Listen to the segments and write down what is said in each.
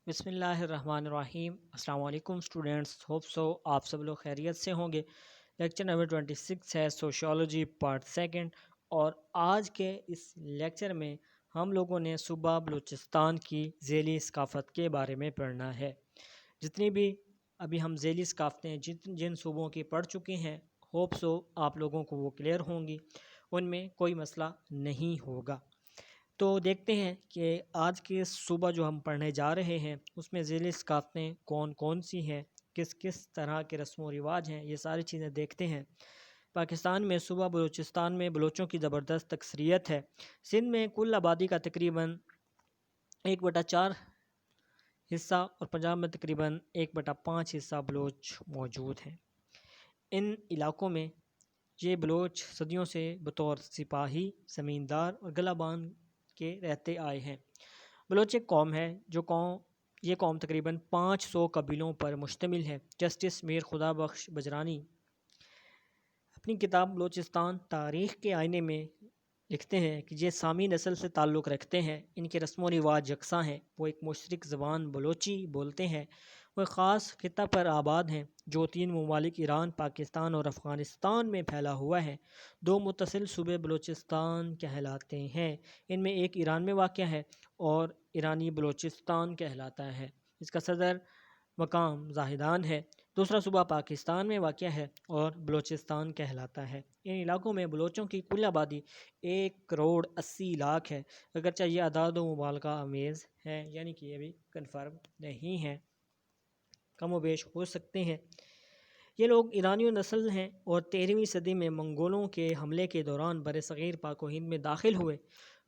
بسم اللہ الرحمن الرحیم۔ السلام علیکم اسٹوڈینٹس، ہوپ سو آپ سب لوگ خیریت سے ہوں گے۔ لیکچر نمبر 26 ہے سوشیولوجی پارٹ سیکنڈ، اور آج کے اس لیکچر میں ہم لوگوں نے صوبہ بلوچستان کی ذیلی ثقافت کے بارے میں پڑھنا ہے۔ جتنی بھی ابھی ہم ذیلی ثقافتیں جن صوبوں کی پڑھ چکے ہیں، ہوپ سو آپ لوگوں کو وہ کلیئر ہوں گی، ان میں کوئی مسئلہ نہیں ہوگا۔ تو دیکھتے ہیں کہ آج کے صوبہ جو ہم پڑھنے جا رہے ہیں اس میں ذیلی ثقافتیں کون کون سی ہیں، کس کس طرح کے رسم و رواج ہیں، یہ ساری چیزیں دیکھتے ہیں۔ پاکستان میں صوبہ بلوچستان میں بلوچوں کی زبردست اکثریت ہے۔ سندھ میں کل آبادی کا تقریباً 1/4 حصہ اور پنجاب میں تقریباً 1/5 حصہ بلوچ موجود ہیں۔ ان علاقوں میں یہ بلوچ صدیوں سے بطور سپاہی، زمیندار اور گلہ بان کے رہتے آئے ہیں۔ بلوچ ایک قوم ہے یہ قوم تقریباً 500 قبیلوں پر مشتمل ہے۔ جسٹس میر خدا بخش بجرانی اپنی کتاب بلوچستان تاریخ کے آئینے میں لکھتے ہیں کہ یہ سامی نسل سے تعلق رکھتے ہیں، ان کے رسم و رواج یکساں ہیں، وہ ایک مشترک زبان بلوچی بولتے ہیں، وہ ایک خاص خطہ پر آباد ہیں جو 3 ممالک ایران، پاکستان اور افغانستان میں پھیلا ہوا ہے۔ 2 متصل صوبے بلوچستان کہلاتے ہیں، ان میں ایک ایران میں واقع ہے اور ایرانی بلوچستان کہلاتا ہے، اس کا صدر مقام زاہدان ہے۔ دوسرا صوبہ پاکستان میں واقع ہے اور بلوچستان کہلاتا ہے۔ ان علاقوں میں بلوچوں کی کل آبادی 1,80,00,000 ہے، اگرچہ یہ اعداد و مبالغہ آمیز ہے، یعنی کہ یہ بھی کنفرم نہیں ہے، کم و بیش ہو سکتے ہیں۔ یہ لوگ ایرانی نسل ہیں اور 13ویں صدی میں منگولوں کے حملے کے دوران برصغیر پاک و ہند میں داخل ہوئے۔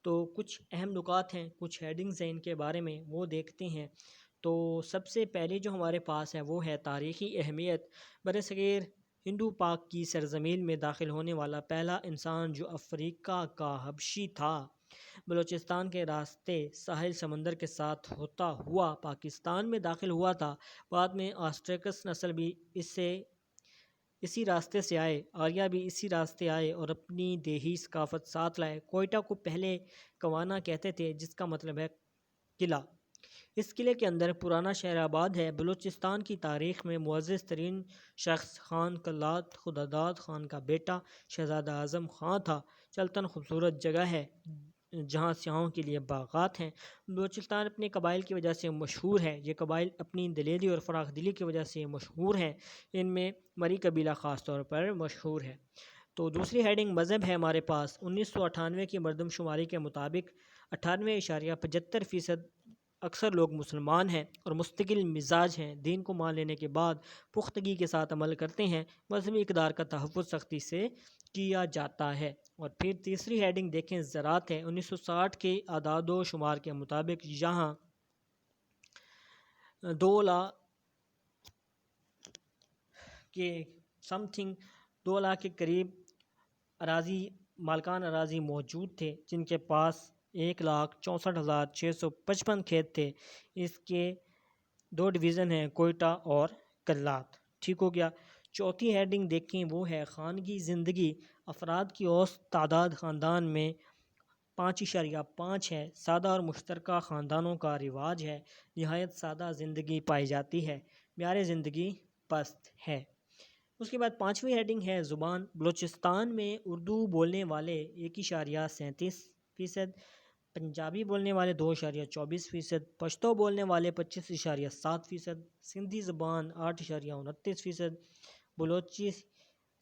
تو کچھ اہم نکات ہیں، کچھ ہیڈنگز ہیں ان کے بارے میں، وہ دیکھتے ہیں۔ تو سب سے پہلی جو ہمارے پاس ہے وہ ہے تاریخی اہمیت۔ برصغیر ہندو پاک کی سرزمین میں داخل ہونے والا پہلا انسان جو افریقہ کا حبشی تھا، بلوچستان کے راستے ساحل سمندر کے ساتھ ہوتا ہوا پاکستان میں داخل ہوا تھا۔ بعد میں آسٹریکس نسل بھی اسی راستے سے آئے، آریہ بھی اسی راستے آئے اور اپنی دیہی ثقافت ساتھ لائے۔ کوئٹہ کو پہلے کوانا کہتے تھے، جس کا مطلب ہے قلعہ۔ اس قلعے کے اندر پرانا شہر آباد ہے۔ بلوچستان کی تاریخ میں معزز ترین شخص خان کلات خداداد خان کا بیٹا شہزادہ اعظم خان تھا۔ چلتن خوبصورت جگہ ہے جہاں سیاحوں کے لیے باغات ہیں۔ بلوچستان اپنے قبائل کی وجہ سے مشہور ہے، یہ قبائل اپنی دلیری اور فراخ دلی کی وجہ سے مشہور ہیں، ان میں مری قبیلہ خاص طور پر مشہور ہے۔ تو دوسری ہیڈنگ مذہب ہے ہمارے پاس۔ 1998 کی مردم شماری کے مطابق 98.75% اکثر لوگ مسلمان ہیں اور مستقل مزاج ہیں، دین کو مان لینے کے بعد پختگی کے ساتھ عمل کرتے ہیں، مذہبی اقدار کا تحفظ سختی سے کیا جاتا ہے۔ اور پھر تیسری ہیڈنگ دیکھیں، زراعت ہے۔ 1960 کے اعداد و شمار کے مطابق یہاں 2 لاکھ کے قریب مالکان اراضی موجود تھے، جن کے پاس 1,64,655 کھیت تھے۔ اس کے 2 ڈویژن ہیں، کوئٹہ اور کلات۔ ٹھیک ہو گیا۔ چوتھی ہیڈنگ دیکھیں، وہ ہے خانگی زندگی۔ افراد کی اوسط تعداد خاندان میں 5.5 ہے۔ سادہ اور مشترکہ خاندانوں کا رواج ہے، نہایت سادہ زندگی پائی جاتی ہے، معیار زندگی پست ہے۔ اس کے بعد 5ویں ہیڈنگ ہے زبان۔ بلوچستان میں اردو بولنے والے 1.37%، پنجابی بولنے والے 2.24%، پشتو بولنے والے 25.7%، سندھی زبان 8.29%، بلوچی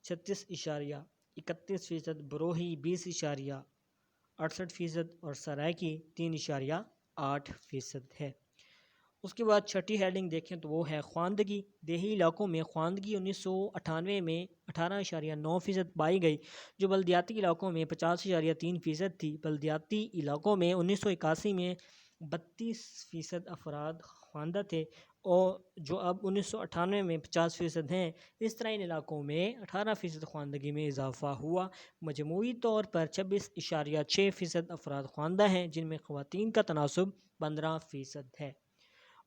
36.31%، بروہی 20.68% اور سرائکی 3.8% ہے۔ اس کے بعد چھٹی ہیڈنگ دیکھیں تو وہ ہے خواندگی۔ دیہی علاقوں میں خواندگی 1998 میں 18.9% پائی گئی، جو بلدیاتی علاقوں میں 50.3% تھی۔ بلدیاتی علاقوں میں 1981 میں 32% افراد خواندہ تھے، اور جو اب 1998 میں 50% ہیں۔ اس طرح ان علاقوں میں 18% خواندگی میں اضافہ ہوا۔ مجموعی طور پر 26.6% افراد خواندہ ہیں، جن میں خواتین کا تناسب 15% ہے۔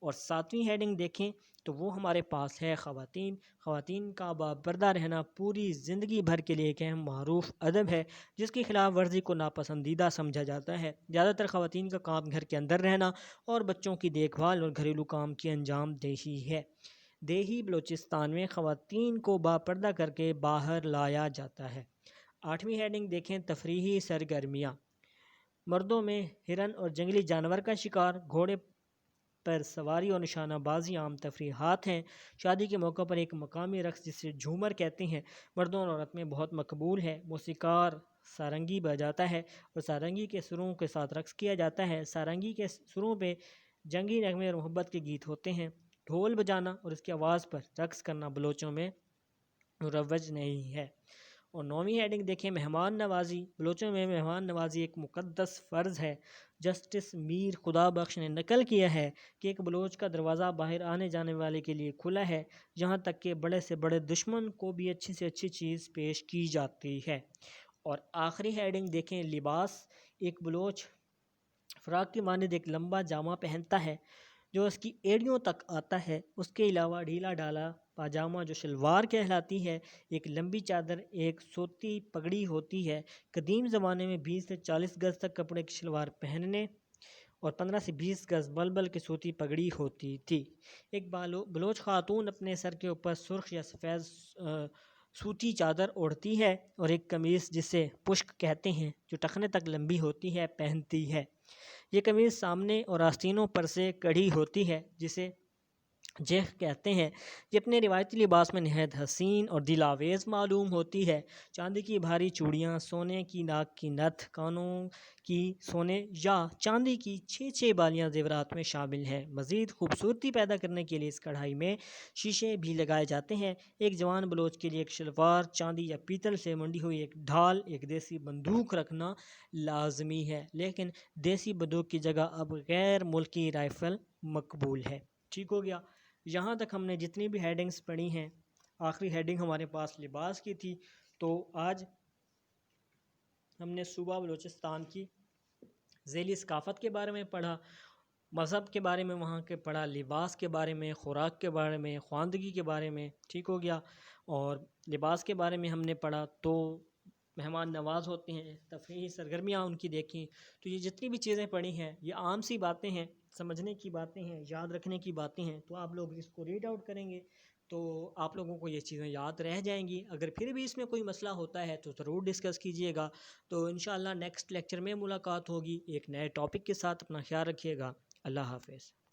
اور 7ویں ہیڈنگ دیکھیں تو وہ ہمارے پاس ہے خواتین۔ خواتین کا باپردہ رہنا پوری زندگی بھر کے لیے ایک اہم معروف ادب ہے جس کی خلاف ورزی کو ناپسندیدہ سمجھا جاتا ہے۔ زیادہ تر خواتین کا کام گھر کے اندر رہنا اور بچوں کی دیکھ بھال اور گھریلو کام کی انجام دہی ہے۔ دیہی بلوچستان میں خواتین کو باپردہ کر کے باہر لایا جاتا ہے۔ 8ویں ہیڈنگ دیکھیں تفریحی سرگرمیاں۔ مردوں میں ہرن اور جنگلی جانور کا شکار، گھوڑے پر سواری اور نشانہ بازی عام تفریحات ہیں۔ شادی کے موقع پر ایک مقامی رقص جسے جھومر کہتے ہیں مردوں اور عورت میں بہت مقبول ہے۔ موسیقار سارنگی بجاتا ہے اور سارنگی کے سروں کے ساتھ رقص کیا جاتا ہے۔ سارنگی کے سروں پہ جنگی نغمے اور محبت کے گیت ہوتے ہیں۔ ڈھول بجانا اور اس کی آواز پر رقص کرنا بلوچوں میں مروج نہیں ہے۔ اور 9ویں ہیڈنگ دیکھیں مہمان نوازی۔ بلوچوں میں مہمان نوازی ایک مقدس فرض ہے۔ جسٹس میر خدا بخش نے نقل کیا ہے کہ ایک بلوچ کا دروازہ باہر آنے جانے والے کے لیے کھلا ہے، جہاں تک کہ بڑے سے بڑے دشمن کو بھی اچھی سے اچھی چیز پیش کی جاتی ہے۔ اور آخری ہیڈنگ دیکھیں لباس۔ ایک بلوچ فراق کی مانند ایک لمبا جامہ پہنتا ہے جو اس کی ایڑیوں تک آتا ہے۔ اس کے علاوہ ڈھیلا ڈھالا پاجامہ جو شلوار کہلاتی ہے، ایک لمبی چادر، ایک سوتی پگڑی ہوتی ہے۔ قدیم زمانے میں 20 سے 40 گز تک کپڑے کی شلوار پہننے اور 15 سے 20 گز بلبل کی سوتی پگڑی ہوتی تھی۔ ایک بلوچ خاتون اپنے سر کے اوپر سرخ یا سفید سوتی چادر اوڑھتی ہے اور ایک قمیص جسے پشک کہتے ہیں جو ٹخنے تک لمبی ہوتی ہے پہنتی ہے۔ یہ قمیص سامنے اور آستینوں پر سے کڑھی ہوتی ہے جسے جیخ کہتے ہیں۔ یہ اپنے روایتی لباس میں نہایت حسین اور دل آویز معلوم ہوتی ہے۔ چاندی کی بھاری چوڑیاں، سونے کی ناک کی نتھ، کانوں کی سونے یا چاندی کی 6 بالیاں زیورات میں شامل ہیں۔ مزید خوبصورتی پیدا کرنے کے لیے اس کڑھائی میں شیشے بھی لگائے جاتے ہیں۔ ایک جوان بلوچ کے لیے ایک شلوار چاندی یا پیتل سے منڈی ہوئی ایک ڈھال، ایک دیسی بندوق رکھنا لازمی ہے، لیکن دیسی بندوق کی جگہ اب غیر ملکی رائفل مقبول ہے۔ ٹھیک ہو گیا۔ یہاں تک ہم نے جتنی بھی ہیڈنگز پڑھی ہیں، آخری ہیڈنگ ہمارے پاس لباس کی تھی۔ تو آج ہم نے صوبہ بلوچستان کی ذیلی ثقافت کے بارے میں پڑھا، مذہب کے بارے میں وہاں کے پڑھا، لباس کے بارے میں، خوراک کے بارے میں، خواندگی کے بارے میں۔ ٹھیک ہو گیا۔ اور لباس کے بارے میں ہم نے پڑھا تو مہمان نواز ہوتے ہیں، تفریحی سرگرمیاں ان کی دیکھیں۔ تو یہ جتنی بھی چیزیں پڑھی ہیں یہ عام سی باتیں ہیں، سمجھنے کی باتیں ہیں، یاد رکھنے کی باتیں ہیں۔ تو آپ لوگ اس کو ریڈ آؤٹ کریں گے تو آپ لوگوں کو یہ چیزیں یاد رہ جائیں گی۔ اگر پھر بھی اس میں کوئی مسئلہ ہوتا ہے تو ضرور ڈسکس کیجئے گا۔ تو انشاءاللہ نیکسٹ لیکچر میں ملاقات ہوگی ایک نئے ٹاپک کے ساتھ۔ اپنا خیال رکھیے گا۔ اللہ حافظ۔